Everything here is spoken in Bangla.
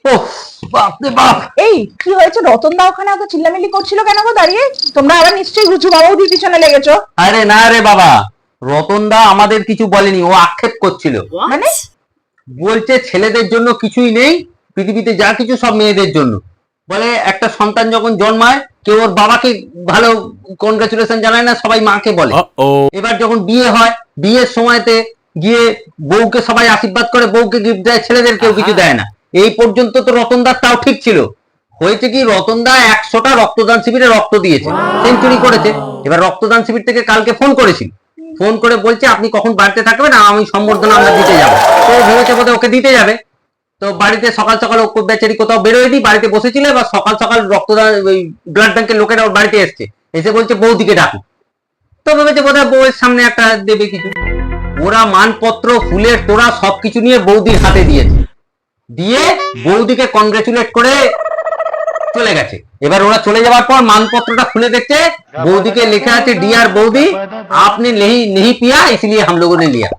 ওহ, বাপরে বাপ। এই কি হয়েছে? রতন দা ওখানে এত চিল্লামিল্লি করছিল কেন গো দাঁড়িয়ে? তোমরা আবার নিশ্চয়ই রুচু বাবুদির পিছনে লেগেছো। আরে না রে বাবা, রতনদা আমাদের কিছু বলেনি, ও আক্ষেপ করছিল। মানে বলছে ছেলেদের জন্য কিছুই নেই পৃথিবীতে, যা কিছু সব মেয়েদের জন্য। বলে একটা সন্তান যখন জন্মায় কেউ ওর বাবাকে ভালো কনগ্রাচুলেশন জানায় না, সবাই মাকে বলে। এবার যখন বিয়ে হয়, বিয়ের সময়তে গিয়ে বউকে সবাই আশীর্বাদ করে, বউকে গিফট দেয়, ছেলেদের কেউ কিছু দেয় না। এই পর্যন্ত তো রতনদার তাও ঠিক ছিল। হয়েছে কি, রতনদা 100টা রক্তদান শিবিরে রক্ত দিয়েছে, সেঞ্চুরি করেছে। এবার রক্তদান শিবির থেকে কালকে ফোন করেছিল, ফোন করে বলছে আপনি কখন বাড়িতে থাকবেন, আমি সম্বর্ধনা আমরা দিতে যাবো। তো ভেবেছে বোধহয় ওকে দিতে যাবে। তো বাড়িতে সকাল সকাল ও বেচারি কোথাও বেরোয় নি, বাড়িতে বসেছিল। এবার সকাল সকাল রক্তদান ওই ব্লাড ব্যাংকের লোকেরা ওর বাড়িতে এসছে, এসে বলছে বৌদিকে ডাকুন। তো ভেবেছে বোধহয় বউয়ের সামনে একটা দেবে কিছু। ওরা মানপত্র, ফুলের তোড়া সবকিছু নিয়ে বৌদির হাতে দিয়েছে, দিয়ে বৌদিকে কনগ্রাচুলেট করে চলে গেছে। এবার ওরা চলে যাওয়ার পর মানপত্রটা খুলে দেখছে, বৌদিকে লেখা আছে ডিয়ার বৌদি, आपने नहीं नहीं पिया इसलिए हम लोगों ने लिया।